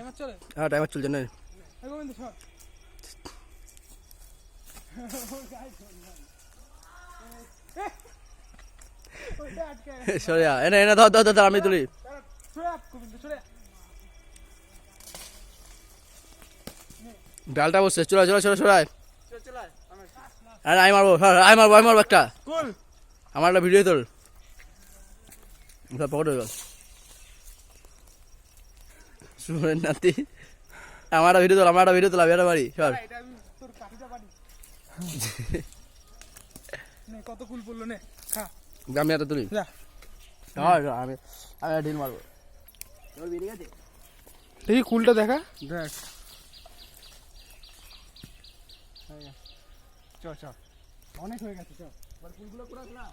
Timer চলে? হ্যাঁ timer চলছে না। গোবিন্দ সর। সরে এনে এনে ধর ধর ধর আমি তুলি। ডালটা বসছে, চলে চলে চলে চলে। আরে আমি মারবো, আমি মারবো, আমি মারবো একটা। আমার একটা ভিডিও তোল, পকেট হয়ে গেল। সুরের নাতি, আমার একটা ভিডিও তোল, আমার একটা ভিডিও তোল, আমি একটা মারি সর। কত কুল পড়লো নে, আমি একটা তুলি। আমি আমি ঢিল মারবো। দেখি কুলটা দেখা। দেখ চ চ, অনেক হয়ে গেছে চ। কুলগুলো পুরো না।